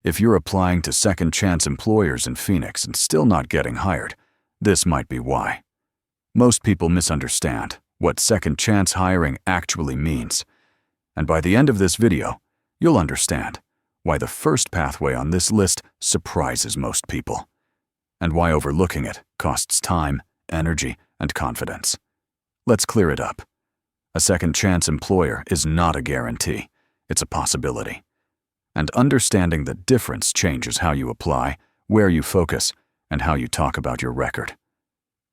If you're applying to second-chance employers in Phoenix and still not getting hired, this might be why. Most people misunderstand what second-chance hiring actually means. And by the end of this video, you'll understand why the first pathway on this list surprises most people, and why overlooking it costs time, energy, and confidence. Let's clear it up. A second-chance employer is not a guarantee, it's a possibility. And understanding the difference changes how you apply, where you focus, and how you talk about your record.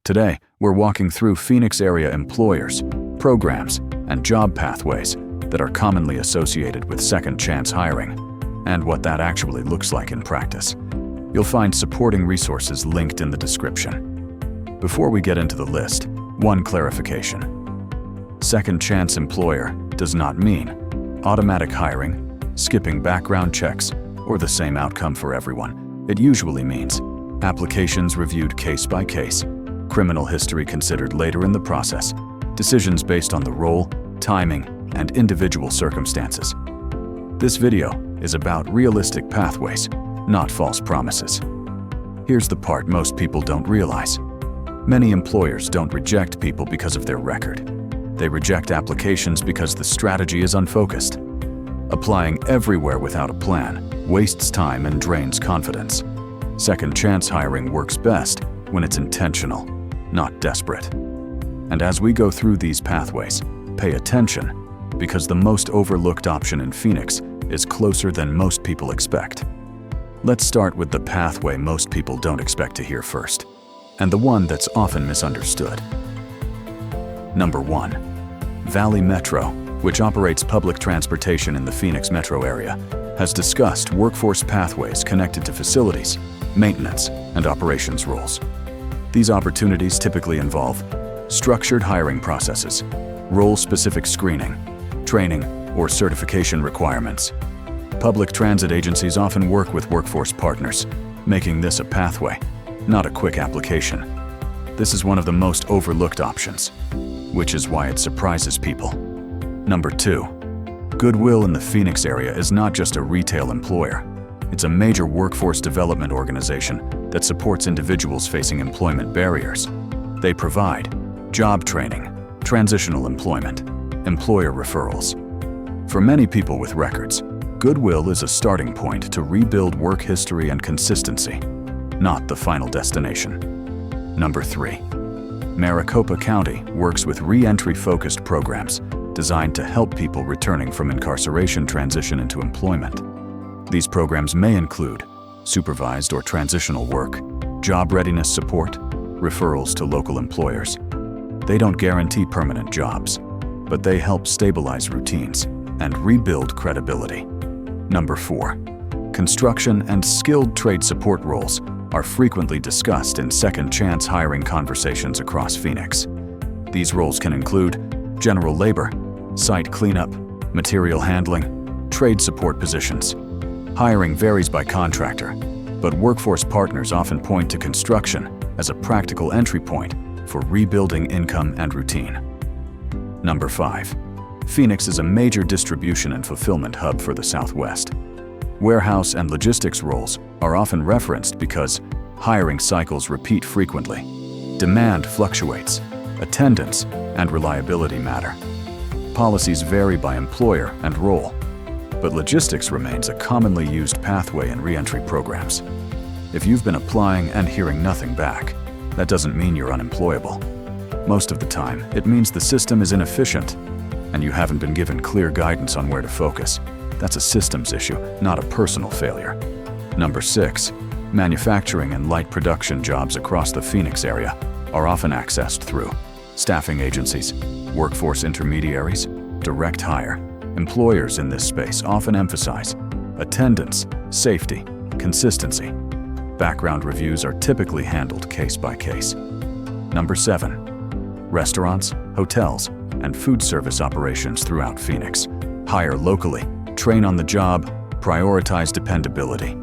Today, we're walking through Phoenix area employers, programs, and job pathways that are commonly associated with second-chance hiring, and what that actually looks like in practice. You'll find supporting resources linked in the description. Before we get into the list, one clarification. Second-chance employer does not mean automatic hiring, skipping background checks, or the same outcome for everyone. It usually means applications reviewed case by case, criminal history considered later in the process, decisions based on the role, timing, and individual circumstances. This video is about realistic pathways, not false promises. Here's the part most people don't realize. Many employers don't reject people because of their record. They reject applications because the strategy is unfocused. Applying everywhere without a plan wastes time and drains confidence. Second-chance hiring works best when it's intentional, not desperate. And as we go through these pathways, pay attention, because the most overlooked option in Phoenix is closer than most people expect. Let's start with the pathway most people don't expect to hear first, and the one that's often misunderstood. Number 1. Valley Metro, which operates public transportation in the Phoenix metro area, has discussed workforce pathways connected to facilities, maintenance, and operations roles. These opportunities typically involve structured hiring processes, role-specific screening, training, or certification requirements. Public transit agencies often work with workforce partners, making this a pathway, not a quick application. This is one of the most overlooked options, which is why it surprises people. Number 2. Goodwill in the Phoenix area is not just a retail employer. It's a major workforce development organization that supports individuals facing employment barriers. They provide job training, transitional employment, employer referrals. For many people with records, Goodwill is a starting point to rebuild work history and consistency, not the final destination. Number 3. Maricopa County works with reentry-focused programs designed to help people returning from incarceration transition into employment. These programs may include supervised or transitional work, job readiness support, referrals to local employers. They don't guarantee permanent jobs, but they help stabilize routines and rebuild credibility. Number 4. Construction and skilled trade support roles are frequently discussed in second-chance hiring conversations across Phoenix. These roles can include general labor, site cleanup, material handling, trade support positions. Hiring varies by contractor, but workforce partners often point to construction as a practical entry point for rebuilding income and routine. Number 5. Phoenix is a major distribution and fulfillment hub for the Southwest. Warehouse and logistics roles are often referenced because hiring cycles repeat frequently. Demand fluctuates, attendance and reliability matter. Policies vary by employer and role, but logistics remains a commonly used pathway in reentry programs. If you've been applying and hearing nothing back, that doesn't mean you're unemployable. Most of the time, it means the system is inefficient and you haven't been given clear guidance on where to focus. That's a systems issue, not a personal failure. Number 6. Manufacturing and light production jobs across the Phoenix area are often accessed through staffing agencies, workforce intermediaries, direct hire. Employers in this space often emphasize attendance, safety, consistency. Background reviews are typically handled case by case. Number 7. Restaurants, hotels, and food service operations throughout Phoenix hire locally, train on the job, prioritize dependability.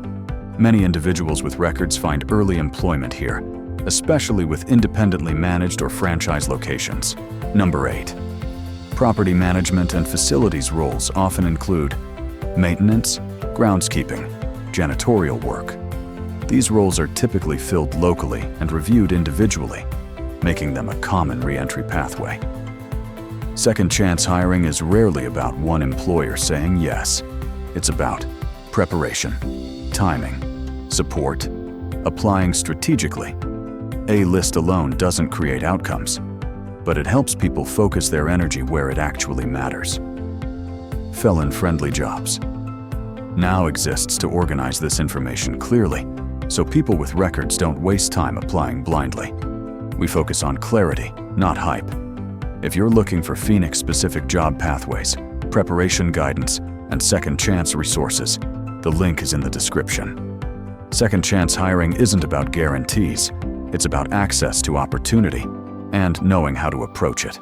Many individuals with records find early employment here, especially with independently managed or franchise locations. Number 8. Property management and facilities roles often include maintenance, groundskeeping, janitorial work. These roles are typically filled locally and reviewed individually, making them a common reentry pathway. Second chance hiring is rarely about one employer saying yes. It's about preparation, timing, support, applying strategically. A list alone doesn't create outcomes, but it helps people focus their energy where it actually matters. Felon-friendly jobs now exists to organize this information clearly, so people with records don't waste time applying blindly. We focus on clarity, not hype. If you're looking for Phoenix-specific job pathways, preparation guidance, and second chance resources, the link is in the description. Second chance hiring isn't about guarantees, it's about access to opportunity and knowing how to approach it.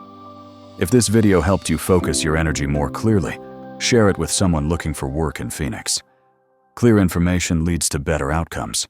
If this video helped you focus your energy more clearly, share it with someone looking for work in Phoenix. Clear information leads to better outcomes.